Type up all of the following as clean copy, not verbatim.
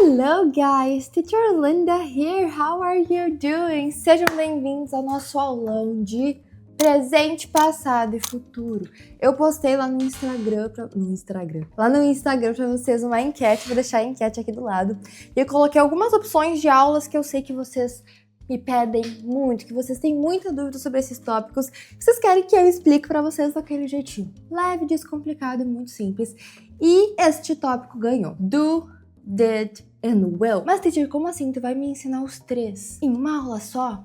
Hello guys, Teacher Linda here, how are you doing? Sejam bem-vindos ao nosso aulão de presente, passado e futuro. Eu postei lá no Instagram pra vocês uma enquete, vou deixar a enquete aqui do lado. E eu coloquei algumas opções de aulas que eu sei que vocês me pedem muito, que vocês têm muita dúvida sobre esses tópicos, que vocês querem que eu explique pra vocês daquele jeitinho. Leve, descomplicado e muito simples. E este tópico ganhou. Do, did and will. Mas, teacher, como assim? Tu vai me ensinar os três em uma aula só?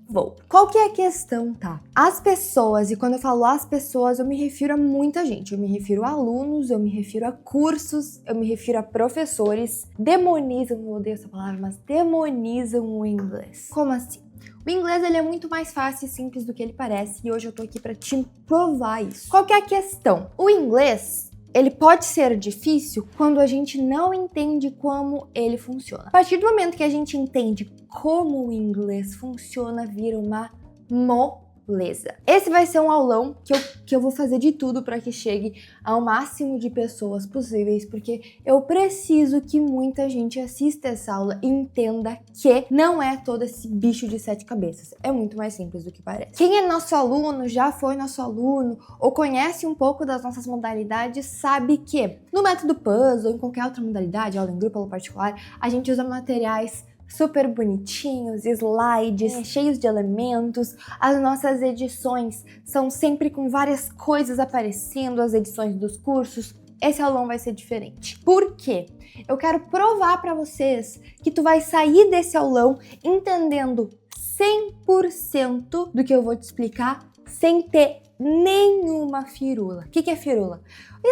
Vou. Qual que é a questão, tá? As pessoas, e quando eu falo as pessoas, eu me refiro a muita gente. Eu me refiro a alunos, eu me refiro a cursos, eu me refiro a professores. Demonizam, eu odeio essa palavra, mas demonizam o inglês. Como assim? O inglês, ele é muito mais fácil e simples do que ele parece, e hoje eu tô aqui pra te provar isso. Qual que é a questão? O inglês, ele pode ser difícil quando a gente não entende como ele funciona. A partir do momento que a gente entende como o inglês funciona, vira uma moleza. Esse vai ser um aulão que eu vou fazer de tudo para que chegue ao máximo de pessoas possíveis, porque eu preciso que muita gente assista essa aula e entenda que não é todo esse bicho de 7 cabeças. É muito mais simples do que parece. Quem é nosso aluno, já foi nosso aluno, ou conhece um pouco das nossas modalidades, sabe que no método puzzle ou em qualquer outra modalidade, aula em grupo ou particular, a gente usa materiais super bonitinhos, slides cheios de elementos. As nossas edições são sempre com várias coisas aparecendo, as edições dos cursos. Esse aulão vai ser diferente. Por quê? Eu quero provar para vocês que tu vai sair desse aulão entendendo 100% do que eu vou te explicar sem ter nenhuma firula. O que é firula?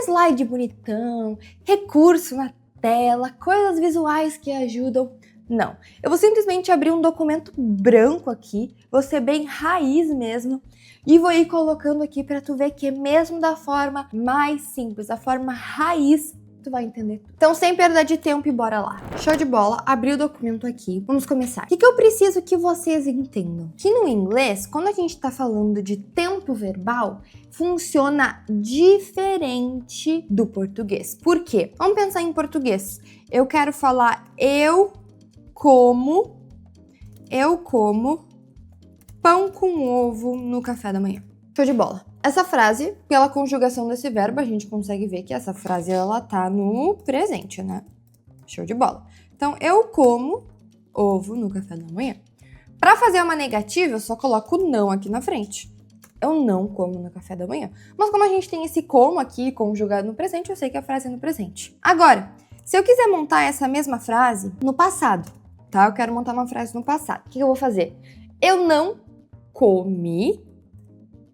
Slide bonitão, recurso na tela, coisas visuais que ajudam. Não, eu vou simplesmente abrir um documento branco aqui, vou ser bem raiz mesmo, e vou ir colocando aqui para tu ver que mesmo da forma mais simples, da forma raiz, tu vai entender tudo. Então, sem perda de tempo, e bora lá. Show de bola, abri o documento aqui, vamos começar. O que eu preciso que vocês entendam? Que no inglês, quando a gente tá falando de tempo verbal, funciona diferente do português. Por quê? Vamos pensar em português. Eu quero falar eu como pão com ovo no café da manhã. Show de bola. Essa frase, pela conjugação desse verbo, a gente consegue ver que essa frase ela tá no presente, né? Show de bola. Então, eu como ovo no café da manhã. Para fazer uma negativa, eu só coloco não aqui na frente. Eu não como no café da manhã. Mas como a gente tem esse como aqui conjugado no presente, eu sei que a frase é no presente. Agora, se eu quiser montar essa mesma frase no passado, tá? Eu quero montar uma frase no passado. O que eu vou fazer? Eu não comi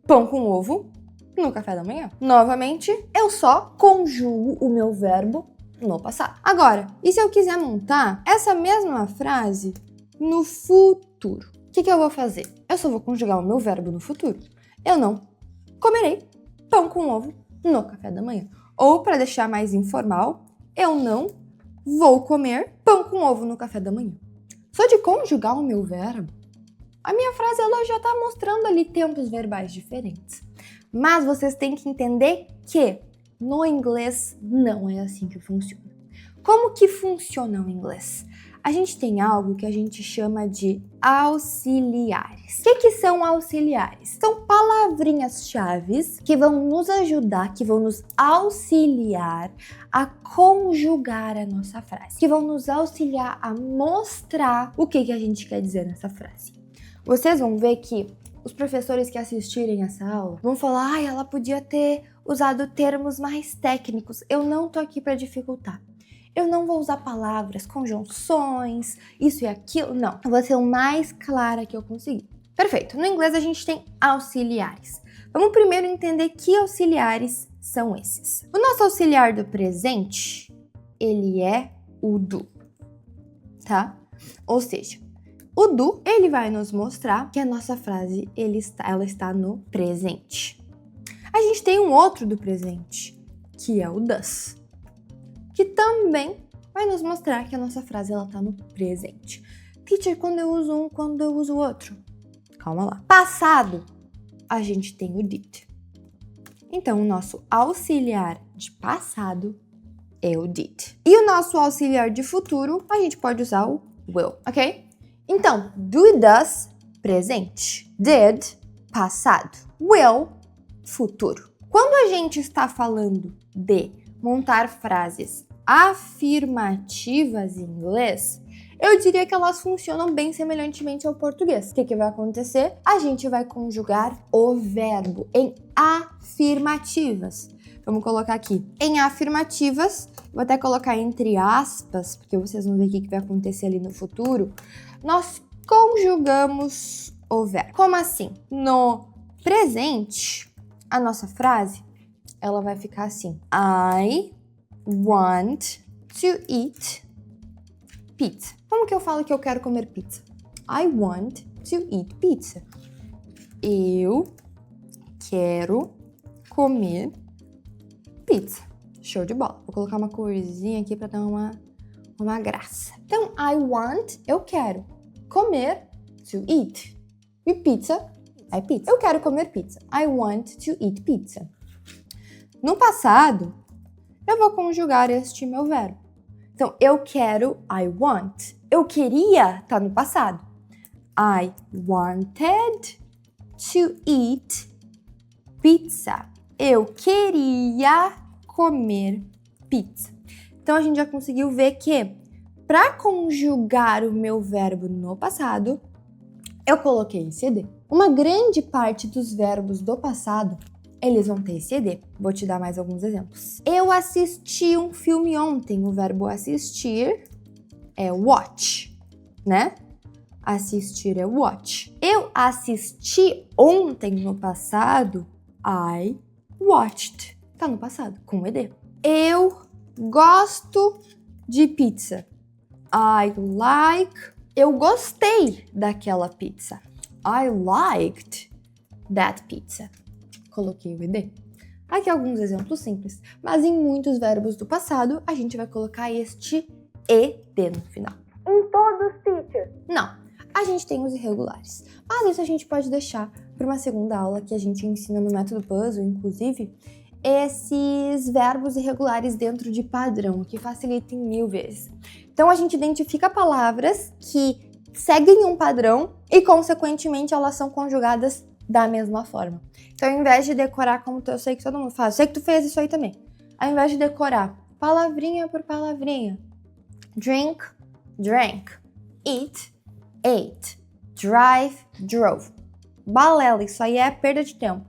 pão com ovo no café da manhã. Novamente, eu só conjugo o meu verbo no passado. Agora, e se eu quiser montar essa mesma frase no futuro? O que eu vou fazer? Eu só vou conjugar o meu verbo no futuro. Eu não comerei pão com ovo no café da manhã. Ou, para deixar mais informal, eu não vou comer pão com ovo no café da manhã. Só de conjugar o meu verbo, a minha frase ela já está mostrando ali tempos verbais diferentes. Mas vocês têm que entender que no inglês não é assim que funciona. Como que funciona o inglês? A gente tem algo que a gente chama de auxiliares. O que são auxiliares? São palavrinhas-chave que vão nos ajudar, que vão nos auxiliar a conjugar a nossa frase, que vão nos auxiliar a mostrar o que a gente quer dizer nessa frase. Vocês vão ver que os professores que assistirem essa aula vão falar, ela podia ter usado termos mais técnicos. Eu não tô aqui para dificultar. Eu não vou usar palavras, conjunções, isso e aquilo. Não, eu vou ser o mais clara que eu conseguir. Perfeito. No inglês a gente tem auxiliares. Vamos primeiro entender que auxiliares são esses. O nosso auxiliar do presente, ele é o do, tá? Ou seja, o do, ele vai nos mostrar que a nossa frase, ela está no presente. A gente tem um outro do presente, que é o does, que também vai nos mostrar que a nossa frase ela tá no presente. Teacher, quando eu uso um, quando eu uso o outro? Calma lá. Passado, a gente tem o did. Então, o nosso auxiliar de passado, eu did. E o nosso auxiliar de futuro, a gente pode usar o will, ok? Então, do e does, presente. Did, passado. Will, futuro. Quando a gente está falando de montar frases afirmativas em inglês, eu diria que elas funcionam bem semelhantemente ao português. O que vai acontecer? A gente vai conjugar o verbo em afirmativas. Vamos colocar aqui em afirmativas, vou até colocar entre aspas, porque vocês vão ver o que vai acontecer ali no futuro. Nós conjugamos o verbo. Como assim? No presente, a nossa frase, ela vai ficar assim. I want to eat pizza. Como que eu falo que eu quero comer pizza? I want to eat pizza. Eu quero comer pizza. Show de bola. Vou colocar uma corzinha aqui para dar uma graça. Então, I want, eu quero. Comer, to eat. E pizza é pizza. Eu quero comer pizza. I want to eat pizza. No passado, eu vou conjugar este meu verbo. Então, eu quero, I want. Eu queria, tá no passado. I wanted to eat pizza. Eu queria comer pizza. Então, a gente já conseguiu ver que, para conjugar o meu verbo no passado, eu coloquei esse ed. Uma grande parte dos verbos do passado, eles vão ter esse ed. Vou te dar mais alguns exemplos. Eu assisti um filme ontem. O verbo assistir é watch, né? Assistir é watch. Eu assisti ontem no passado. I watched. Tá no passado, com ed. Eu gosto de pizza. I like. Eu gostei daquela pizza. I liked that pizza. Coloquei o ed. Aqui alguns exemplos simples, mas em muitos verbos do passado a gente vai colocar este ed no final. Em todos, teacher? Não, a gente tem os irregulares, mas isso a gente pode deixar para uma segunda aula que a gente ensina no método puzzle, inclusive, esses verbos irregulares dentro de padrão, que facilitem 1000 vezes. Então a gente identifica palavras que seguem um padrão e, consequentemente, elas são conjugadas da mesma forma. Então, ao invés de decorar como eu sei que todo mundo faz, eu sei que tu fez isso aí também. Ao invés de decorar palavrinha por palavrinha, drink, drank, eat, ate, drive, drove. Balela, isso aí é perda de tempo.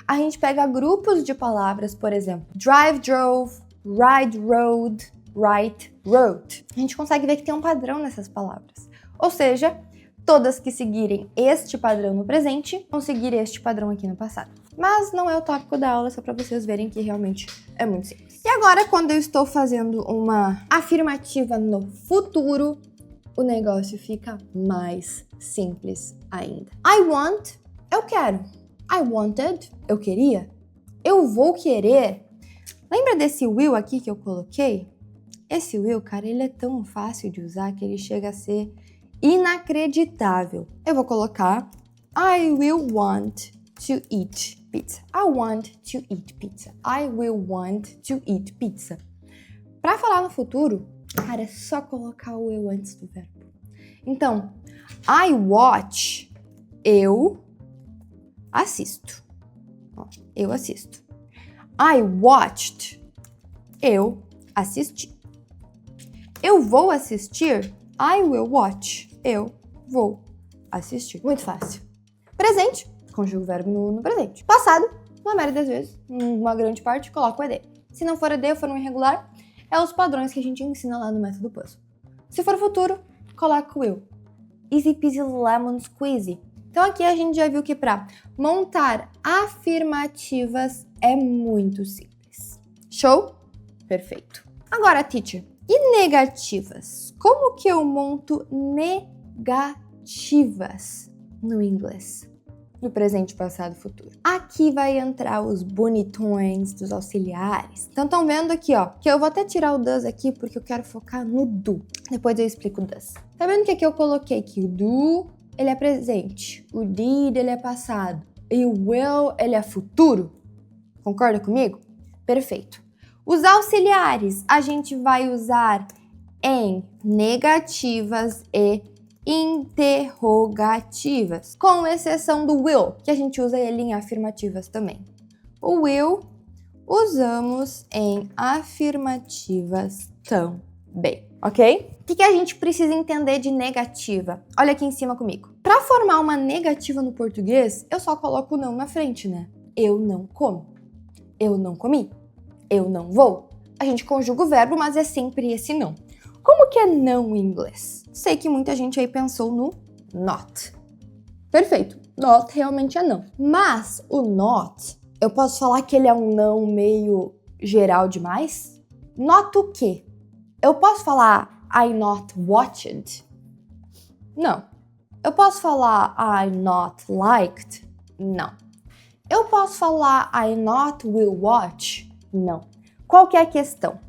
A gente pega grupos de palavras, por exemplo, drive, drove, ride, rode, write, wrote. A gente consegue ver que tem um padrão nessas palavras. Ou seja, todas que seguirem este padrão no presente vão seguir este padrão aqui no passado. Mas não é o tópico da aula, só para vocês verem que realmente é muito simples. E agora, quando eu estou fazendo uma afirmativa no futuro, o negócio fica mais simples ainda. I want, eu quero. I wanted, eu queria. Eu vou querer. Lembra desse will aqui que eu coloquei? Esse will, cara, ele é tão fácil de usar que ele chega a ser inacreditável. Eu vou colocar I will want to eat pizza. I want to eat pizza. I will want to eat pizza. Para falar no futuro, cara, é só colocar o will antes do verbo. Então, I watch, eu assisto. Ó, eu assisto. I watched, eu assisti. Eu vou assistir, I will watch. Eu vou assistir. Muito fácil. Presente, conjugo o verbo no presente. Passado, na maioria das vezes, uma grande parte, coloco o ed. Se não for ed, for um irregular, é os padrões que a gente ensina lá no método puzzle. Se for futuro, coloco o will. Easy peasy lemon squeezy. Então aqui a gente já viu que para montar afirmativas é muito simples. Show? Perfeito. Agora, teacher, e negativas? Como que eu monto negativas no inglês? No presente, passado, futuro. Aqui vai entrar os bonitões dos auxiliares. Então, estão vendo aqui, ó, que eu vou até tirar o does aqui porque eu quero focar no do. Depois eu explico o does. Tá vendo que aqui eu coloquei que o do, ele é presente. O did, ele é passado. E o will, ele é futuro. Concorda comigo? Perfeito. Os auxiliares a gente vai usar em negativas e interrogativas, com exceção do will, que a gente usa ele em afirmativas também. O will usamos em afirmativas também, ok? O que a gente precisa entender de negativa? Olha aqui em cima comigo. Para formar uma negativa no português, eu só coloco o não na frente, né? Eu não como. Eu não comi. Eu não vou. A gente conjuga o verbo, mas é sempre esse não. Como que é não em inglês? Sei que muita gente aí pensou no not. Perfeito. Not realmente é não. Mas o not, eu posso falar que ele é um não meio geral demais? Not o quê? Eu posso falar I not watched? Não. Eu posso falar I not liked? Não. Eu posso falar I not will watch? Não. Qual que é a questão?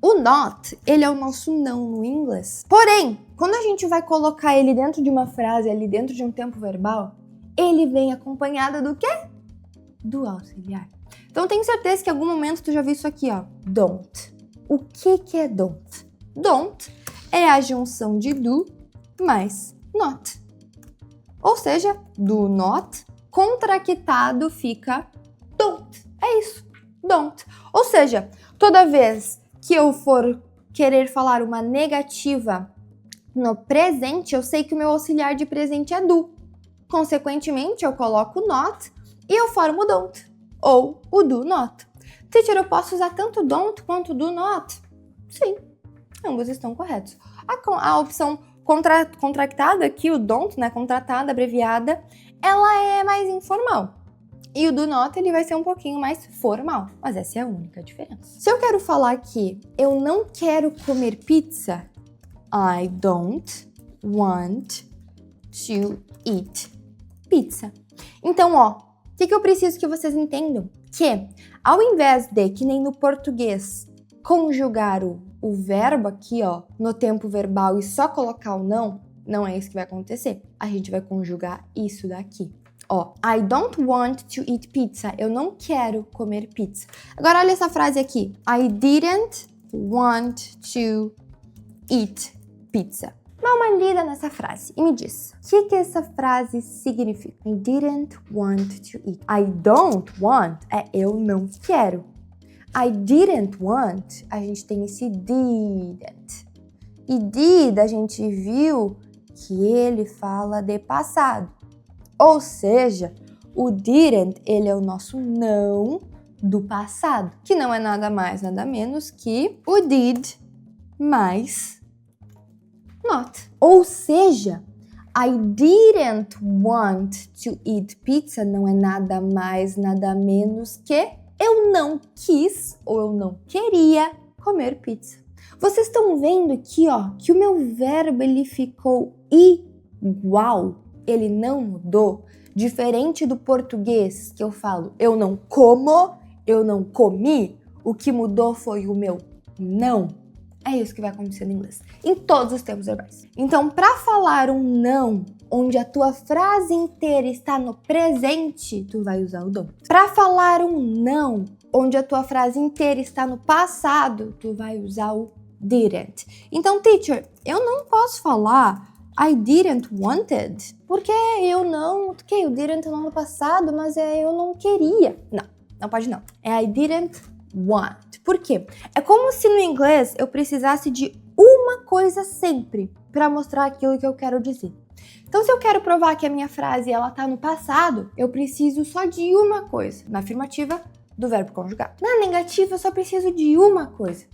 O not, ele é o nosso não no inglês. Porém, quando a gente vai colocar ele dentro de uma frase, ali dentro de um tempo verbal, ele vem acompanhado do quê? Do auxiliar. Então, tenho certeza que em algum momento tu já viu isso aqui, ó. Don't. O que é don't? Don't é a junção de do mais not. Ou seja, do not contractado fica don't. É isso, don't. Ou seja, toda vez que eu for querer falar uma negativa no presente, eu sei que o meu auxiliar de presente é do. Consequentemente, eu coloco not e eu formo don't, ou o do not. Teacher, eu posso usar tanto don't quanto do not? Sim, ambos estão corretos. A opção contractada aqui, o don't, né, contratada, abreviada, ela é mais informal. E o do not, ele vai ser um pouquinho mais formal, mas essa é a única diferença. Se eu quero falar que eu não quero comer pizza, I don't want to eat pizza. Então, ó, o que eu preciso que vocês entendam? Que ao invés de, que nem no português, conjugar o verbo aqui, ó, no tempo verbal e só colocar o não é isso que vai acontecer. A gente vai conjugar isso daqui. Ó, I don't want to eat pizza. Eu não quero comer pizza. Agora olha essa frase aqui. I didn't want to eat pizza. Dá uma lida nessa frase e me diz, o que essa frase significa? I didn't want to eat. I don't want é eu não quero. I didn't want, a gente tem esse didn't. E did, a gente viu que ele fala de passado. Ou seja, o didn't, ele é o nosso não do passado, que não é nada mais, nada menos que o did mais not. Ou seja, I didn't want to eat pizza não é nada mais, nada menos que eu não quis ou eu não queria comer pizza. Vocês estão vendo aqui, ó, que o meu verbo ele ficou igual. Ele não mudou, diferente do português que eu falo eu não como, eu não comi, o que mudou foi o meu não. É isso que vai acontecer no inglês, em todos os tempos verbais. Então, para falar um não, onde a tua frase inteira está no presente, tu vai usar o don't. Para falar um não, onde a tua frase inteira está no passado, tu vai usar o didn't. Então, teacher, eu não posso falar I didn't wanted, porque eu não... Ok, eu didn't no passado, mas eu não queria. Não pode não. É I didn't want. Por quê? É como se no inglês eu precisasse de uma coisa sempre para mostrar aquilo que eu quero dizer. Então, se eu quero provar que a minha frase ela tá no passado, eu preciso só de uma coisa. Na afirmativa, do verbo conjugado. Na negativa, eu só preciso de uma coisa.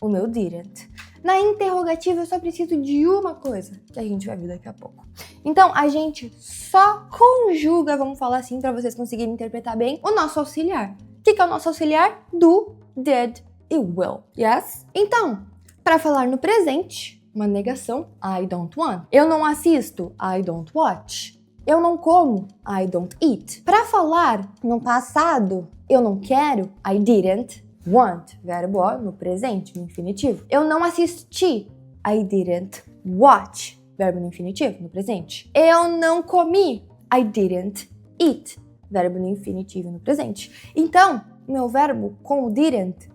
O meu didn't. Na interrogativa, eu só preciso de uma coisa, que a gente vai ver daqui a pouco. Então, a gente só conjuga, vamos falar assim, para vocês conseguirem interpretar bem, o nosso auxiliar. O que é o nosso auxiliar? Do, did e will. Yes? Então, para falar no presente, uma negação, I don't want. Eu não assisto, I don't watch. Eu não como, I don't eat. Para falar no passado, eu não quero, I didn't want, verbo ó, no presente, no infinitivo. Eu não assisti, I didn't watch, verbo no infinitivo, no presente. Eu não comi, I didn't eat, verbo no infinitivo, no presente. Então, meu verbo com o didn't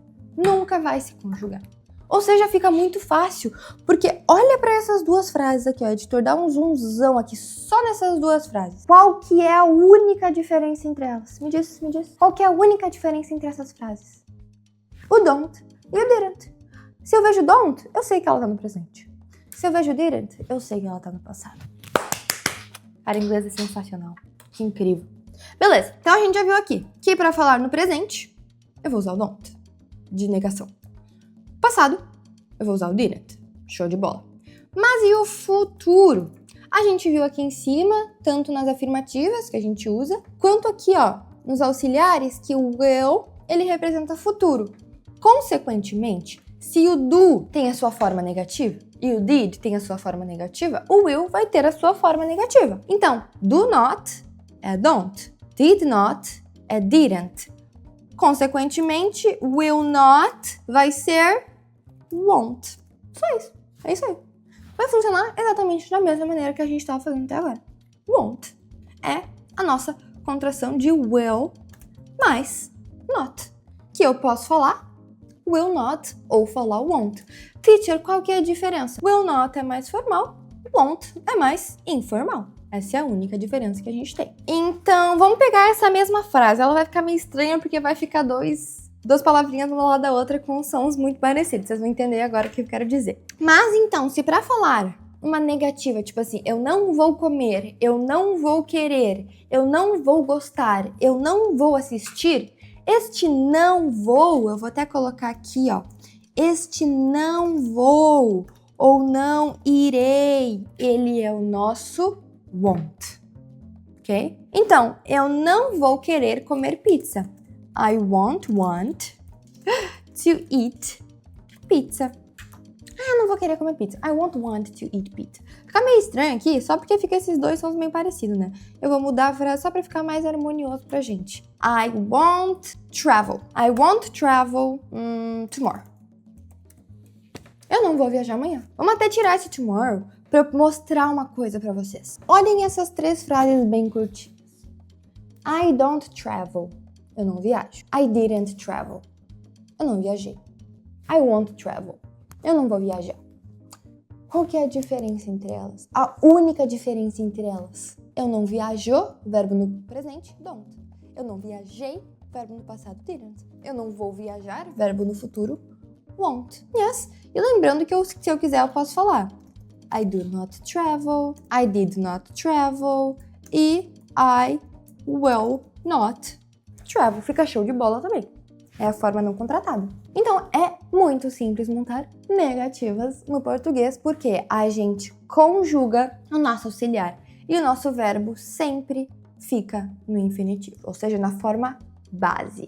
nunca vai se conjugar. Ou seja, fica muito fácil, porque olha para essas duas frases aqui, ó, editor, dá um zoomzão aqui só nessas duas frases. Qual que é a única diferença entre elas? Me diz. Qual que é a única diferença entre essas frases? O don't e o didn't. Se eu vejo don't, eu sei que ela tá no presente. Se eu vejo didn't, eu sei que ela tá no passado. Cara, inglês é sensacional. Que incrível. Beleza, então a gente já viu aqui que para falar no presente, eu vou usar o don't, de negação. Passado, eu vou usar o didn't. Show de bola. Mas e o futuro? A gente viu aqui em cima, tanto nas afirmativas que a gente usa, quanto aqui, ó, nos auxiliares, que o will, ele representa futuro. Consequentemente, se o do tem a sua forma negativa e o did tem a sua forma negativa, o will vai ter a sua forma negativa. Então, do not é don't, did not é didn't. Consequentemente, will not vai ser won't. Só isso. É isso aí. Vai funcionar exatamente da mesma maneira que a gente estava fazendo até agora. Won't é a nossa contração de will mais not. Que eu posso falar will not ou falar won't. Teacher, qual que é a diferença? Will not é mais formal, won't é mais informal. Essa é a única diferença que a gente tem. Então, vamos pegar essa mesma frase. Ela vai ficar meio estranha porque vai ficar duas palavrinhas uma lado da outra com sons muito parecidos. Vocês vão entender agora o que eu quero dizer. Mas então, se para falar uma negativa, tipo assim, eu não vou comer, eu não vou querer, eu não vou gostar, eu não vou assistir, este não vou, eu vou até colocar aqui, ó. Este não vou ou não irei, ele é o nosso won't, ok? Então, eu não vou querer comer pizza. I won't want to eat pizza. Eu não vou querer comer pizza. I won't want to eat pizza. Fica meio estranho aqui, só porque fica esses dois sons meio parecidos, né? Eu vou mudar a frase só pra ficar mais harmonioso pra gente. I won't travel. I won't travel tomorrow. Eu não vou viajar amanhã. Vamos até tirar esse tomorrow pra eu mostrar uma coisa pra vocês. Olhem essas três frases bem curtinhas. I don't travel. Eu não viajo. I didn't travel. Eu não viajei. I won't travel. Eu não vou viajar. Qual que é a diferença entre elas? A única diferença entre elas. Eu não viajou, verbo no presente, don't. Eu não viajei, verbo no passado, didn't. Eu não vou viajar, verbo no futuro, won't. Yes. E lembrando que se eu quiser eu posso falar I do not travel, I did not travel e I will not travel. Fica show de bola também. É a forma não contratada. Então, é muito simples montar negativas no português, porque a gente conjuga o nosso auxiliar e o nosso verbo sempre fica no infinitivo, ou seja, na forma base,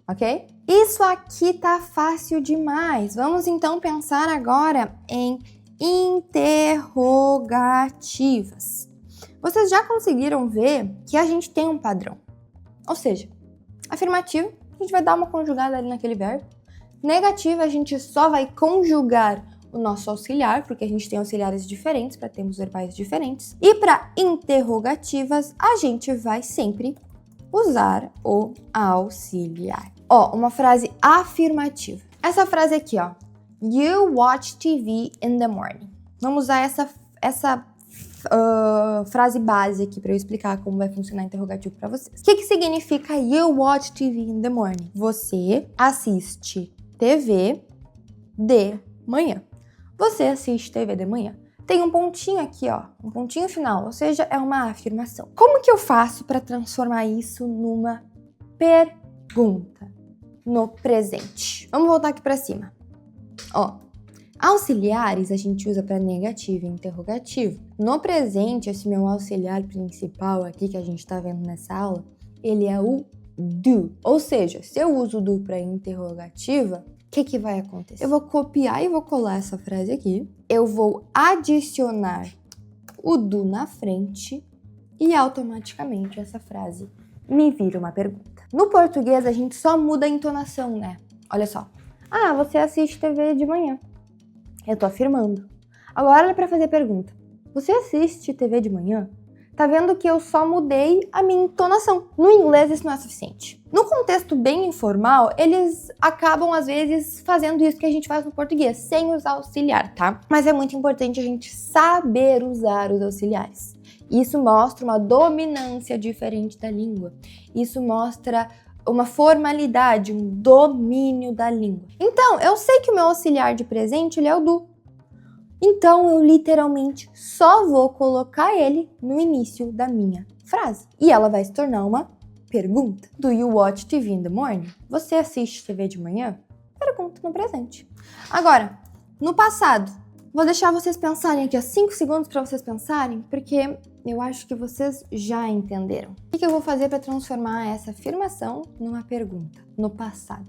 ok? Isso aqui tá fácil demais. Vamos então pensar agora em interrogativas. Vocês já conseguiram ver que a gente tem um padrão, ou seja, afirmativo, a gente vai dar uma conjugada ali naquele verbo. Negativa, a gente só vai conjugar o nosso auxiliar, porque a gente tem auxiliares diferentes para termos verbais diferentes. E para interrogativas, a gente vai sempre usar o auxiliar. Ó, uma frase afirmativa. Essa frase aqui, ó. You watch TV in the morning. Vamos usar essa frase base aqui para eu explicar como vai funcionar interrogativo para vocês. O que significa you watch TV in the morning? Você assiste TV de manhã. Você assiste TV de manhã. Tem um pontinho aqui, ó, um pontinho final, ou seja, é uma afirmação. Como que eu faço para transformar isso numa pergunta no presente? Vamos voltar aqui para cima. Ó, auxiliares a gente usa para negativo e interrogativo. No presente, esse meu auxiliar principal aqui que a gente está vendo nessa aula, ele é o do. Ou seja, se eu uso o do para interrogativa, o que vai acontecer? Eu vou copiar e vou colar essa frase aqui. Eu vou adicionar o do na frente e automaticamente essa frase me vira uma pergunta. No português, a gente só muda a entonação, né? Olha só. Ah, você assiste TV de manhã. Eu tô afirmando. Agora, olha para fazer pergunta. Você assiste TV de manhã? Tá vendo que eu só mudei a minha entonação. No inglês isso não é suficiente. No contexto bem informal, eles acabam às vezes fazendo isso que a gente faz no português, sem usar auxiliar, tá? Mas é muito importante a gente saber usar os auxiliares. Isso mostra uma dominância diferente da língua. Isso mostra uma formalidade, um domínio da língua. Então, eu sei que o meu auxiliar de presente ele é o do. Então, eu literalmente só vou colocar ele no início da minha frase. E ela vai se tornar uma pergunta. Do you watch TV in the morning? Você assiste TV de manhã? Pergunta no presente. Agora, no passado, vou deixar vocês pensarem aqui, 5 segundos para vocês pensarem, porque eu acho que vocês já entenderam. O que eu vou fazer para transformar essa afirmação numa pergunta? No passado.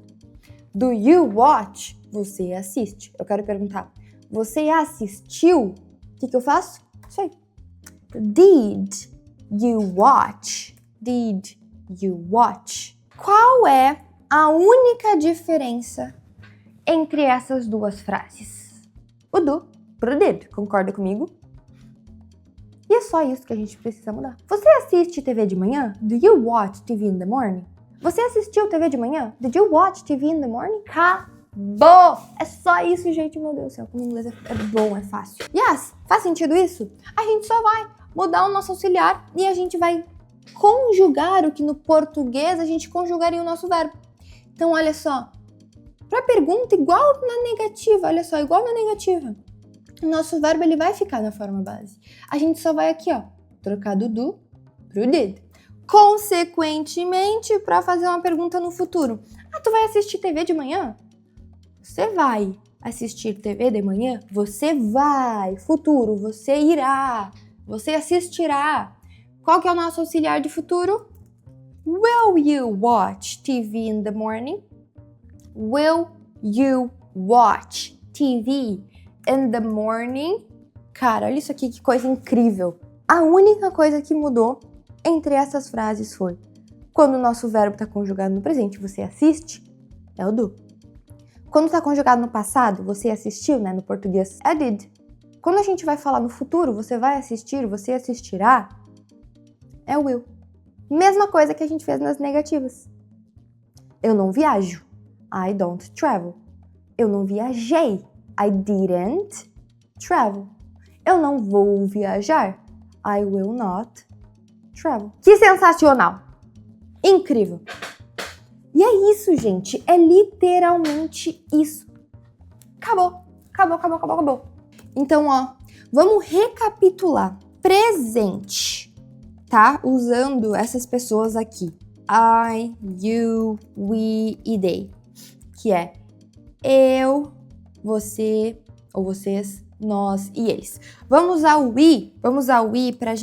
Do you watch? Você assiste. Eu quero perguntar, você assistiu? O que eu faço? Isso aí. Did you watch? Did you watch? Qual é a única diferença entre essas duas frases? O do pro did. Concorda comigo? E é só isso que a gente precisa mudar. Você assiste TV de manhã? Do you watch TV in the morning? Você assistiu TV de manhã? Did you watch TV in the morning? Acabou! É só isso, gente. Meu Deus do céu, como o inglês é bom, é fácil. Yes! Faz sentido isso? A gente só vai mudar o nosso auxiliar e a gente vai conjugar o que no português a gente conjugaria o nosso verbo. Então, olha só. Para pergunta, igual na negativa. Olha só, igual na negativa. O nosso verbo ele vai ficar na forma base. A gente só vai aqui, ó, trocar do pro did. Consequentemente, para fazer uma pergunta no futuro. Tu vai assistir TV de manhã? Você vai assistir TV de manhã? Você vai. Futuro, você irá. Você assistirá. Qual que é o nosso auxiliar de futuro? Will you watch TV in the morning? Will you watch TV in the morning? Cara, olha isso aqui, que coisa incrível. A única coisa que mudou entre essas frases foi quando o nosso verbo está conjugado no presente, você assiste, é o do. Quando está conjugado no passado, você assistiu, né? No português, é did. Quando a gente vai falar no futuro, você vai assistir, você assistirá, é o will. Mesma coisa que a gente fez nas negativas. Eu não viajo. I don't travel. Eu não viajei. I didn't travel. Eu não vou viajar. I will not travel. Que sensacional! Incrível! E é isso, gente. É literalmente isso. Acabou. Acabou. Então, ó, vamos recapitular. Presente, tá? Usando essas pessoas aqui. I, you, we e they. Que é eu, você, ou vocês, nós e eles. Vamos usar o we pra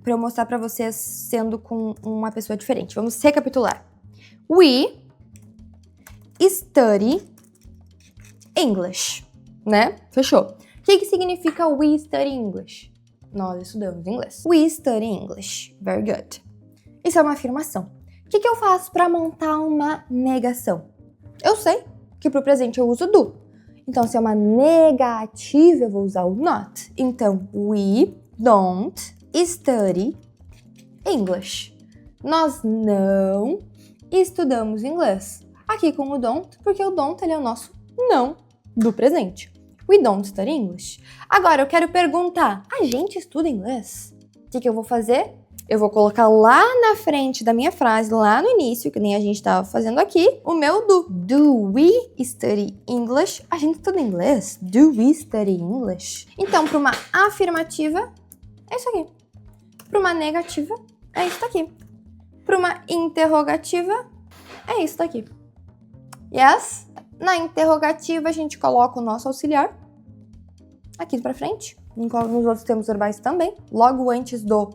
eu mostrar pra vocês sendo com uma pessoa diferente. Vamos recapitular. We study English, né? Fechou. O que significa we study English? Nós estudamos inglês. We study English. Very good. Isso é uma afirmação. O que eu faço para montar uma negação? Eu sei que para o presente eu uso do. Então, se é uma negativa, eu vou usar o not. Então, we don't study English. Nós não estudamos inglês. Aqui com o don't, porque o don't ele é o nosso não do presente. We don't study English. Agora, eu quero perguntar, a gente estuda inglês? O que eu vou fazer? Eu vou colocar lá na frente da minha frase, lá no início, que nem a gente estava fazendo aqui, o meu do. Do we study English? A gente estuda inglês? Do we study English? Então, para uma afirmativa, é isso aqui. Para uma negativa, é isso daqui. Para uma interrogativa, é isso daqui. Yes? Na interrogativa, a gente coloca o nosso auxiliar aqui para frente. Nos outros termos verbais também. Logo antes do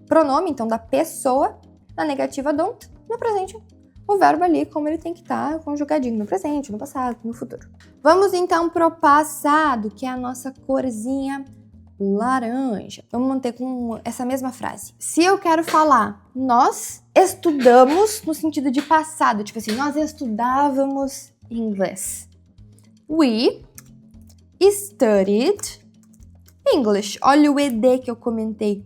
pronome, então da pessoa. Na negativa, don't. No presente, o verbo ali, como ele tem que estar conjugadinho no presente, no passado, no futuro. Vamos então pro passado, que é a nossa corzinha laranja. Vamos manter com essa mesma frase. Se eu quero falar, nós estudamos no sentido de passado, tipo assim, nós estudávamos inglês. We studied English. Olha o ED que eu comentei.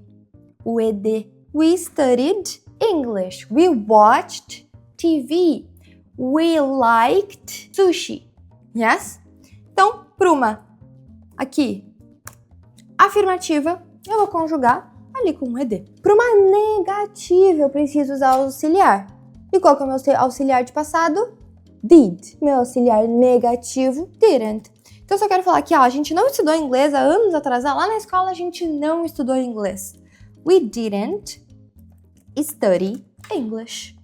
o ED. We studied English. We watched TV. We liked sushi. Yes? Então, para uma aqui afirmativa, eu vou conjugar ali com um ED. Para uma negativa, eu preciso usar o auxiliar. E qual que é o meu auxiliar de passado? Did. Meu auxiliar negativo, didn't. Então, eu só quero falar que a gente não estudou inglês há anos atrás. Lá na escola, a gente não estudou inglês. We didn't study English.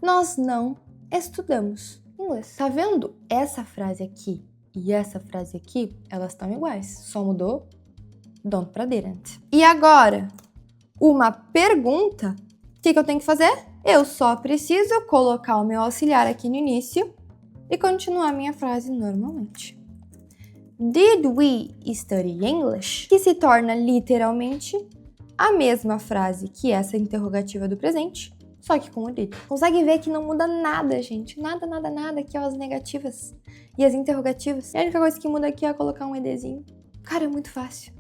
Nós não estudamos inglês. Tá vendo? Essa frase aqui e essa frase aqui, elas estão iguais. Só mudou don't para didn't. E agora, uma pergunta. O que eu tenho que fazer? Eu só preciso colocar o meu auxiliar aqui no início e continuar a minha frase normalmente. Did we study English? Que se torna literalmente a mesma frase que essa interrogativa do presente, só que com o did. Consegue ver que não muda nada, gente. Nada, nada, nada. Aqui, ó, as negativas e as interrogativas. E a única coisa que muda aqui é colocar um EDzinho. Cara, é muito fácil.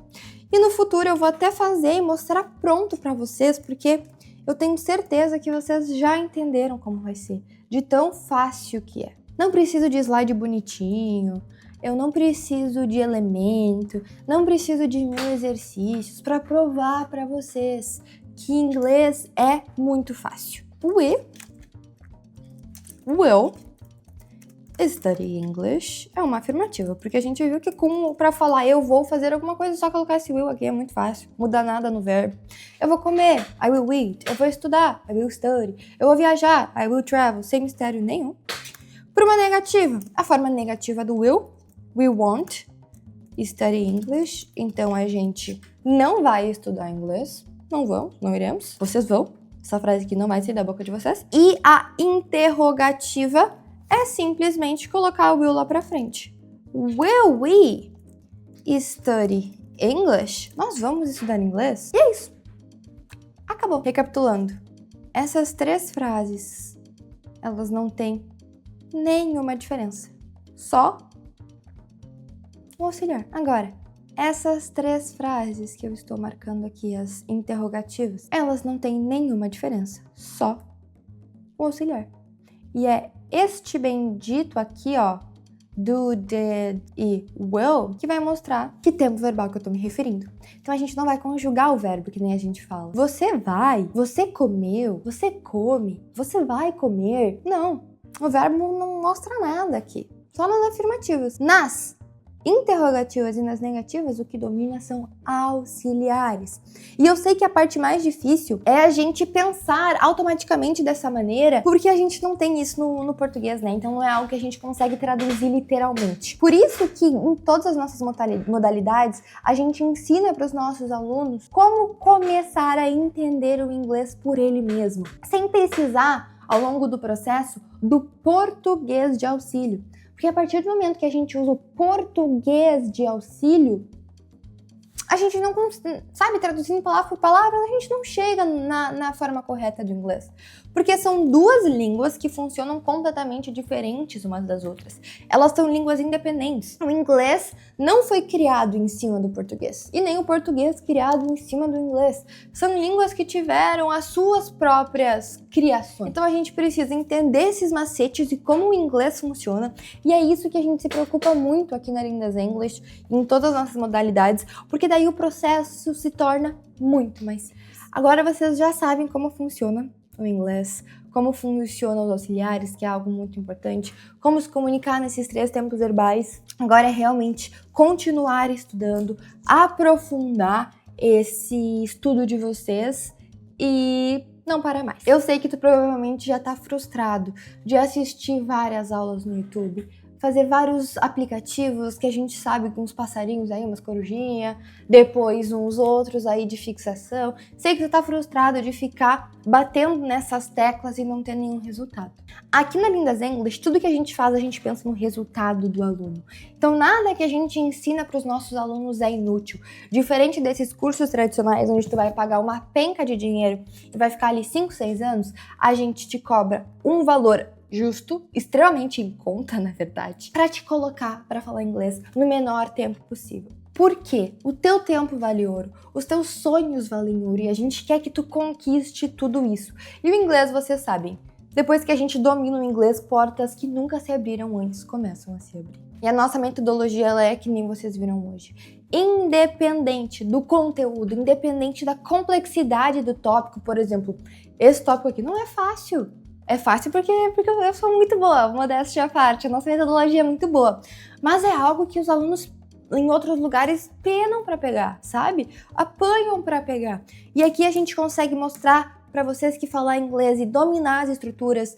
E no futuro eu vou até fazer e mostrar pronto pra vocês, porque eu tenho certeza que vocês já entenderam como vai ser, de tão fácil que é. Não preciso de slide bonitinho, eu não preciso de elemento, não preciso de mil exercícios para provar para vocês que inglês é muito fácil. We will study English é uma afirmativa, porque a gente viu que para falar eu vou fazer alguma coisa, só colocar esse will aqui é muito fácil, muda nada no verbo. Eu vou comer, I will eat. Eu vou estudar, I will study. Eu vou viajar, I will travel, sem mistério nenhum. Para uma negativa, a forma negativa do will, we won't study English, então a gente não vai estudar inglês, não iremos, vocês vão. Essa frase aqui não vai sair da boca de vocês. E a interrogativa é simplesmente colocar o will lá pra frente. Will we study English? Nós vamos estudar inglês? E é isso. Acabou. Recapitulando. Essas três frases, elas não têm nenhuma diferença. Só o auxiliar. Agora, essas três frases que eu estou marcando aqui, as interrogativas, elas não têm nenhuma diferença. Só o auxiliar. E é este bendito aqui, ó, do, did e will, que vai mostrar que tempo verbal que eu tô me referindo. Então a gente não vai conjugar o verbo, que nem a gente fala. Você vai, você comeu, você come, você vai comer. Não, o verbo não mostra nada aqui. Só nas afirmativas. Nas interrogativas e nas negativas, o que domina são auxiliares. E eu sei que a parte mais difícil é a gente pensar automaticamente dessa maneira, porque a gente não tem isso no português, né? Então não é algo que a gente consegue traduzir literalmente. Por isso que em todas as nossas modalidades, a gente ensina para os nossos alunos como começar a entender o inglês por ele mesmo, sem precisar, ao longo do processo, do português de auxílio. Porque a partir do momento que a gente usa o português de auxílio, a gente não sabe, traduzindo palavra por palavra, a gente não chega na forma correta do inglês. Porque são duas línguas que funcionam completamente diferentes umas das outras. Elas são línguas independentes. O inglês não foi criado em cima do português. E nem o português criado em cima do inglês. São línguas que tiveram as suas próprias criações. Então a gente precisa entender esses macetes e como o inglês funciona. E é isso que a gente se preocupa muito aqui na Lindas English, em todas as nossas modalidades, porque daí o processo se torna muito mais simples. Agora vocês já sabem como funciona o inglês, como funcionam os auxiliares, que é algo muito importante, como se comunicar nesses três tempos verbais. Agora é realmente continuar estudando, aprofundar esse estudo de vocês e não parar mais. Eu sei que tu provavelmente já tá frustrado de assistir várias aulas no YouTube, fazer vários aplicativos que a gente sabe com uns passarinhos aí, umas corujinhas, depois uns outros aí de fixação. Sei que tu tá frustrado de ficar batendo nessas teclas e não ter nenhum resultado. Aqui na Lindas English, tudo que a gente faz, a gente pensa no resultado do aluno. Então nada que a gente ensina para os nossos alunos é inútil. Diferente desses cursos tradicionais, onde tu vai pagar uma penca de dinheiro e vai ficar ali 5, 6 anos, a gente te cobra um valor justo, extremamente em conta, na verdade, para te colocar para falar inglês no menor tempo possível. Por quê? O teu tempo vale ouro, os teus sonhos valem ouro e a gente quer que tu conquiste tudo isso. E o inglês, vocês sabem, depois que a gente domina o inglês, portas que nunca se abriram antes começam a se abrir. E a nossa metodologia, ela é que nem vocês viram hoje. Independente do conteúdo, independente da complexidade do tópico, por exemplo, esse tópico aqui não é fácil. É fácil porque eu sou muito boa, modéstia à parte, a nossa metodologia é muito boa. Mas é algo que os alunos em outros lugares penam para pegar, sabe? Apanham para pegar. E aqui a gente consegue mostrar para vocês que falar inglês e dominar as estruturas,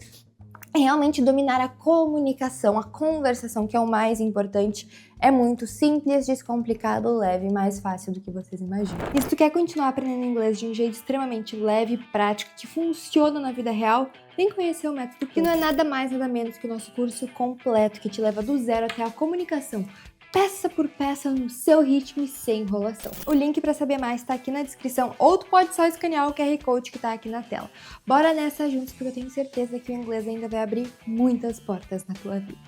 realmente dominar a comunicação, a conversação, que é o mais importante, é muito simples, descomplicado, leve, mais fácil do que vocês imaginam. E se tu quer continuar aprendendo inglês de um jeito extremamente leve, prático, que funciona na vida real, vem conhecer o Método, que não é nada mais, nada menos que o nosso curso completo, que te leva do zero até a comunicação, peça por peça, no seu ritmo e sem enrolação. O link para saber mais está aqui na descrição, ou tu pode só escanear o QR Code que está aqui na tela. Bora nessa juntos, porque eu tenho certeza que o inglês ainda vai abrir muitas portas na tua vida.